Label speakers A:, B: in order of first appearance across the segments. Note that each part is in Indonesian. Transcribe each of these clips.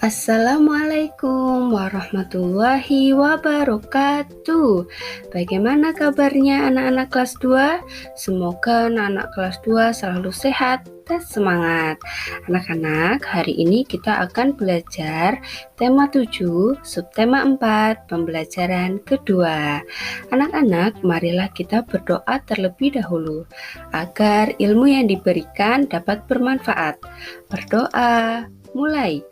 A: Assalamualaikum warahmatullahi wabarakatuh. Bagaimana kabarnya anak-anak kelas 2? Semoga anak-anak kelas 2 selalu sehat dan semangat. Anak-anak, hari ini kita akan belajar tema 7, subtema 4, pembelajaran kedua. Anak-anak, marilah kita berdoa terlebih dahulu agar ilmu yang diberikan dapat bermanfaat. Berdoa, mulai.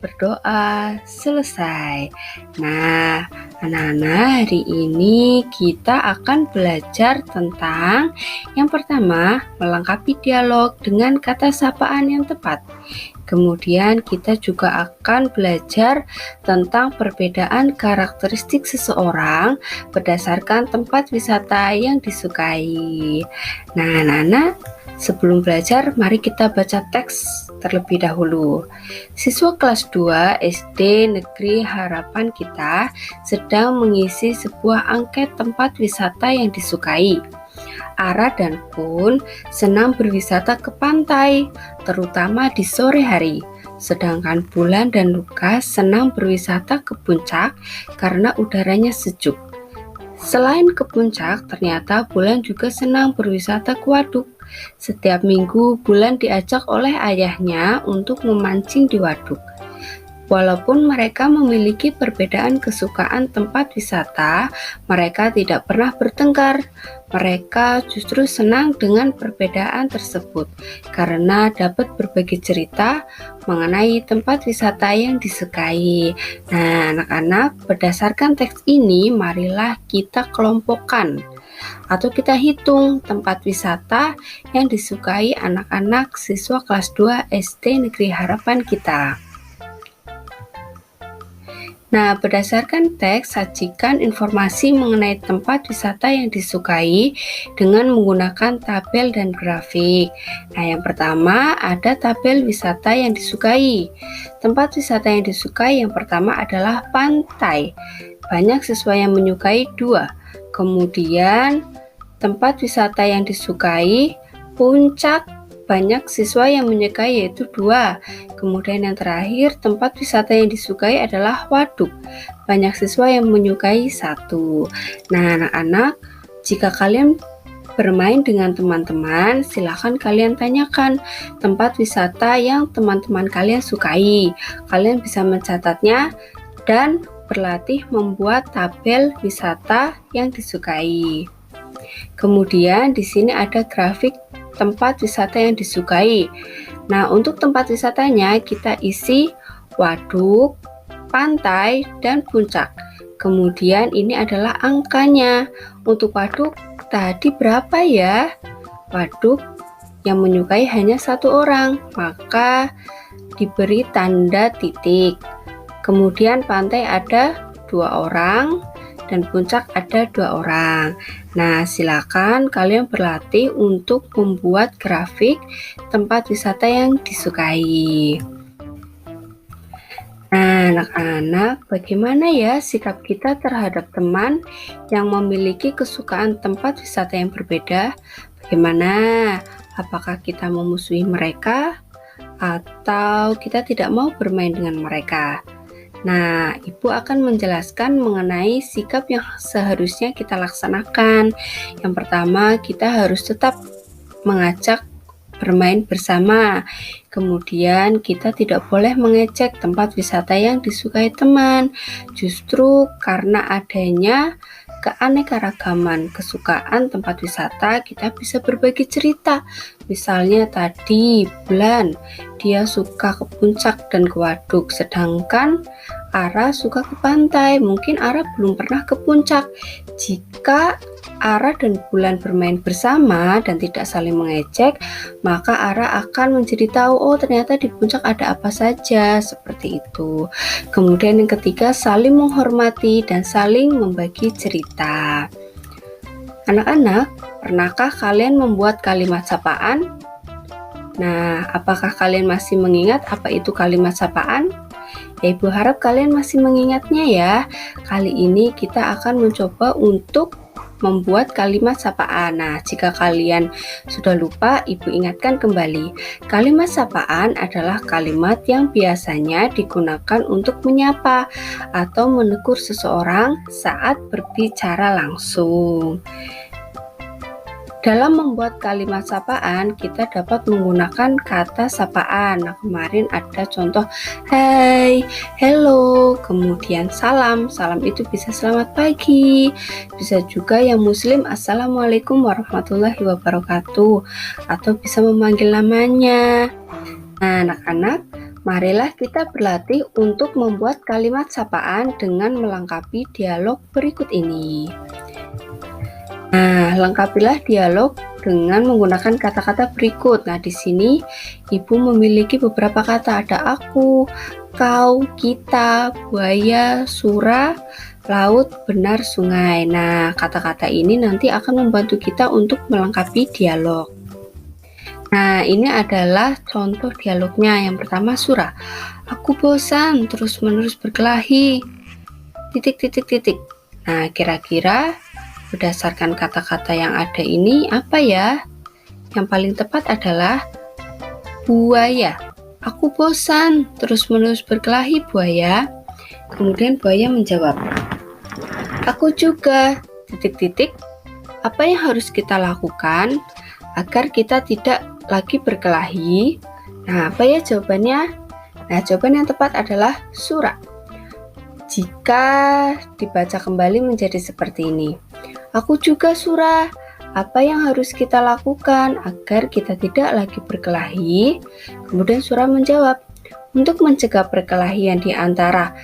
A: Berdoa selesai. Nah, anak-anak, hari ini kita akan belajar tentang yang pertama, melengkapi dialog dengan kata sapaan yang tepat. Kemudian kita juga akan belajar tentang perbedaan karakteristik seseorang berdasarkan tempat wisata yang disukai. Nah, anak-anak, sebelum belajar, mari kita baca teks terlebih dahulu. Siswa kelas 2 SD Negeri Harapan Kita sedang mengisi sebuah angket tempat wisata yang disukai. Ara dan Kun senang berwisata ke pantai, terutama di sore hari. Sedangkan Bulan dan Lukas senang berwisata ke puncak karena udaranya sejuk. Selain ke puncak, ternyata Bulan juga senang berwisata ke waduk. Setiap minggu, Bulan diajak oleh ayahnya untuk memancing di waduk. Walaupun mereka memiliki perbedaan kesukaan tempat wisata, mereka tidak pernah bertengkar. Mereka justru senang dengan perbedaan tersebut karena dapat berbagi cerita mengenai tempat wisata yang disukai. Nah, anak-anak, berdasarkan teks ini, marilah kita kelompokkan atau kita hitung tempat wisata yang disukai anak-anak siswa kelas 2 SD Negeri Harapan Kita. Nah, berdasarkan teks, sajikan informasi mengenai tempat wisata yang disukai dengan menggunakan tabel dan grafik. Nah, yang pertama ada tabel wisata yang disukai. Tempat wisata yang disukai yang pertama adalah pantai. Banyak siswa yang menyukai 2. Kemudian, tempat wisata yang disukai puncak. Banyak siswa yang menyukai yaitu 2. Kemudian yang terakhir, tempat wisata yang disukai adalah waduk. Banyak siswa yang menyukai 1. Nah, anak-anak, jika kalian bermain dengan teman-teman, silakan kalian tanyakan tempat wisata yang teman-teman kalian sukai. Kalian bisa mencatatnya dan berlatih membuat tabel wisata yang disukai. Kemudian di sini ada grafik tempat wisata yang disukai. Nah, untuk tempat wisatanya kita isi waduk, pantai, dan puncak. Kemudian ini adalah angkanya. Untuk waduk tadi berapa ya? Waduk yang menyukai hanya 1 orang, maka diberi tanda titik. Kemudian pantai ada 2 orang dan puncak ada 2 orang. Nah, silakan kalian berlatih untuk membuat grafik tempat wisata yang disukai. Nah, anak-anak, bagaimana ya sikap kita terhadap teman yang memiliki kesukaan tempat wisata yang berbeda? Bagaimana? Apakah kita memusuhi mereka atau kita tidak mau bermain dengan mereka? Nah, Ibu akan menjelaskan mengenai sikap yang seharusnya kita laksanakan. Yang pertama, kita harus tetap mengajak bermain bersama. Kemudian, kita tidak boleh mengecek tempat wisata yang disukai teman. Justru karena adanya keanekaragaman kesukaan tempat wisata, kita bisa berbagi cerita. Misalnya tadi Bulan, dia suka ke puncak dan ke waduk, sedangkan Ara suka ke pantai. Mungkin Ara belum pernah ke puncak. Jika Ara dan Bulan bermain bersama dan tidak saling mengejek, maka Ara akan menjadi tahu, oh ternyata di puncak ada apa saja, seperti itu. Kemudian yang ketiga, saling menghormati dan saling membagi cerita. Anak-anak, pernahkah kalian membuat kalimat sapaan? Nah, apakah kalian masih mengingat apa itu kalimat sapaan? Ya, Ibu harap kalian masih mengingatnya ya. Kali ini kita akan mencoba untuk membuat kalimat sapaan. Nah, jika kalian sudah lupa, Ibu ingatkan kembali. Kalimat sapaan adalah kalimat yang biasanya digunakan untuk menyapa atau menegur seseorang saat berbicara langsung. Dalam membuat kalimat sapaan, kita dapat menggunakan kata sapaan. Nah, kemarin ada contoh hai, hello, kemudian salam. Salam itu bisa selamat pagi. Bisa juga yang muslim assalamualaikum warahmatullahi wabarakatuh. Atau bisa memanggil namanya. Nah, anak-anak, marilah kita berlatih untuk membuat kalimat sapaan dengan melengkapi dialog berikut ini. Nah, lengkapilah dialog dengan menggunakan kata-kata berikut. Nah, di sini Ibu memiliki beberapa kata. Ada aku, kau, kita, buaya, sura, laut, benar, sungai. Nah, kata-kata ini nanti akan membantu kita untuk melengkapi dialog. Nah, ini adalah contoh dialognya. Yang pertama, sura. Aku bosan terus-menerus berkelahi. Nah, kira-kira berdasarkan kata-kata yang ada ini apa ya? Yang paling tepat adalah buaya. Aku bosan terus-menerus berkelahi, buaya. Kemudian buaya menjawab, aku juga, Apa yang harus kita lakukan agar kita tidak lagi berkelahi? Nah, apa ya jawabannya? Nah, jawaban yang tepat adalah sura. Jika dibaca kembali menjadi seperti ini. Aku juga sura. Apa yang harus kita lakukan agar kita tidak lagi berkelahi? Kemudian sura menjawab, untuk mencegah perkelahian di antara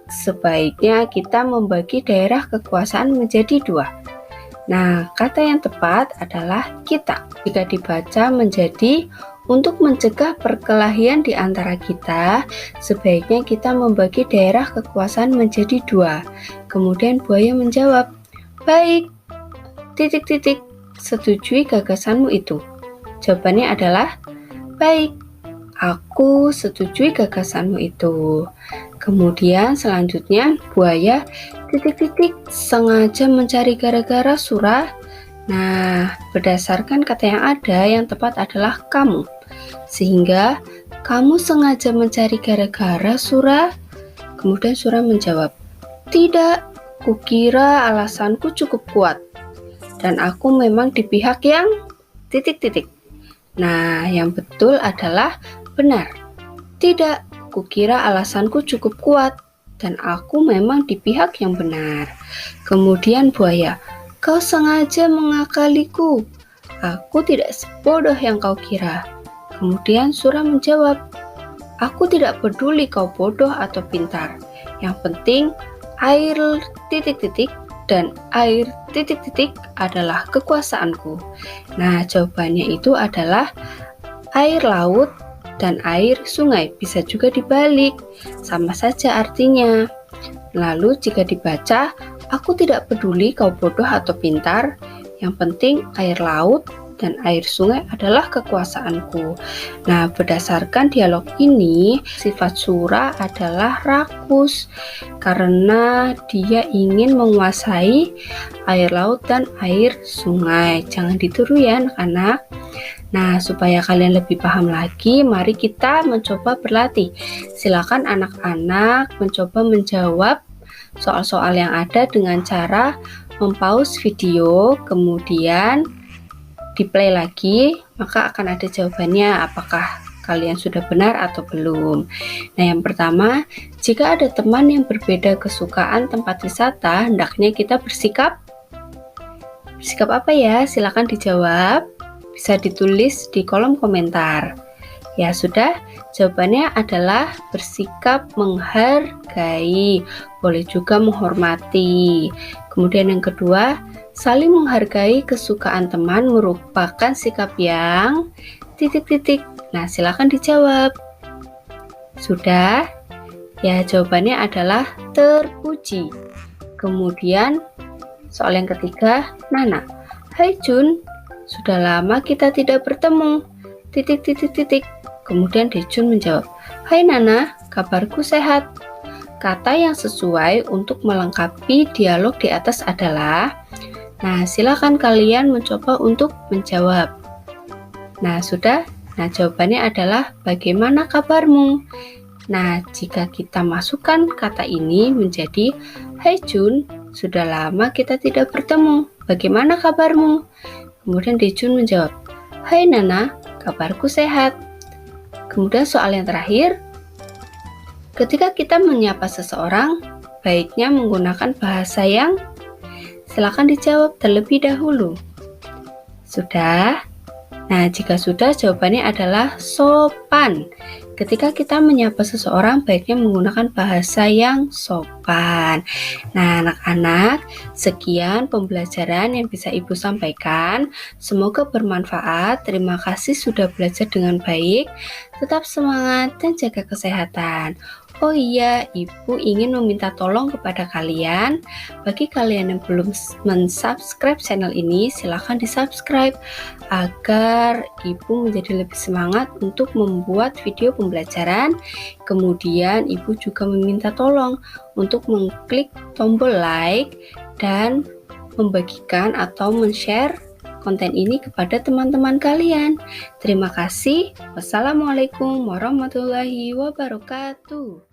A: sebaiknya kita membagi daerah kekuasaan menjadi dua. Nah, kata yang tepat adalah kita. Jika dibaca menjadi untuk mencegah perkelahian di antara kita, sebaiknya kita membagi daerah kekuasaan menjadi dua. Kemudian buaya menjawab, baik, setujui gagasanmu itu. Jawabannya adalah, baik, aku setujui gagasanmu itu. Kemudian selanjutnya buaya sengaja mencari gara-gara sura. Nah, berdasarkan kata yang ada, yang tepat adalah kamu. Sehingga kamu sengaja mencari gara-gara sura. Kemudian sura menjawab, tidak, kukira alasanku cukup kuat dan aku memang di pihak yang Nah, yang betul adalah benar. Tidak, kukira alasanku cukup kuat dan aku memang di pihak yang benar. Kemudian buaya, kau sengaja mengakaliku. Aku tidak sebodoh yang kau kira. Kemudian sura menjawab, aku tidak peduli kau bodoh atau pintar. Yang penting air dan air adalah kekuasaanku. Nah, jawabannya itu adalah air laut dan air sungai. Bisa juga dibalik, sama saja artinya. Lalu jika dibaca, aku tidak peduli kau bodoh atau pintar, yang penting air laut dan air sungai adalah kekuasaanku. Nah, berdasarkan dialog ini, sifat sura adalah rakus karena dia ingin menguasai air laut dan air sungai. Jangan ditiru ya anak-anak. Nah, supaya kalian lebih paham lagi, mari kita mencoba berlatih. Silakan anak-anak mencoba menjawab soal-soal yang ada dengan cara mempause video, kemudian di-play lagi, maka akan ada jawabannya apakah kalian sudah benar atau belum. Nah, yang pertama, jika ada teman yang berbeda kesukaan tempat wisata, hendaknya kita bersikap apa ya? Silakan dijawab. Bisa ditulis di kolom komentar. Ya sudah, jawabannya adalah bersikap menghargai, boleh juga menghormati. Kemudian yang kedua, saling menghargai kesukaan teman merupakan sikap yang Nah, silakan dijawab. Sudah? Ya, jawabannya adalah terpuji. Kemudian soal yang ketiga, Nana. Hai Jun, sudah lama kita tidak bertemu. Kemudian Dejun menjawab, hai Nana, kabarku sehat. Kata yang sesuai untuk melengkapi dialog di atas adalah, nah silakan kalian mencoba untuk menjawab. Nah sudah, nah jawabannya adalah bagaimana kabarmu? Nah jika kita masukkan kata ini menjadi, Hai Jun, sudah lama kita tidak bertemu, bagaimana kabarmu? Kemudian Jun menjawab, Hai Nana, kabarku sehat. Kemudian soal yang terakhir, ketika kita menyapa seseorang, baiknya menggunakan bahasa yang, silakan dijawab terlebih dahulu. Sudah? Nah, jika sudah, jawabannya adalah sopan. Ketika kita menyapa seseorang, baiknya menggunakan bahasa yang sopan. Nah, anak-anak, sekian pembelajaran yang bisa Ibu sampaikan. Semoga bermanfaat. Terima kasih sudah belajar dengan baik. Tetap semangat dan jaga kesehatan. Oh iya, Ibu ingin meminta tolong kepada kalian. Bagi kalian yang belum mensubscribe channel ini, silahkan di-subscribe agar Ibu menjadi lebih semangat untuk membuat video pembelajaran. Kemudian Ibu juga meminta tolong untuk mengklik tombol like dan membagikan atau men-share konten ini kepada teman-teman kalian. Terima kasih. Wassalamualaikum warahmatullahi wabarakatuh.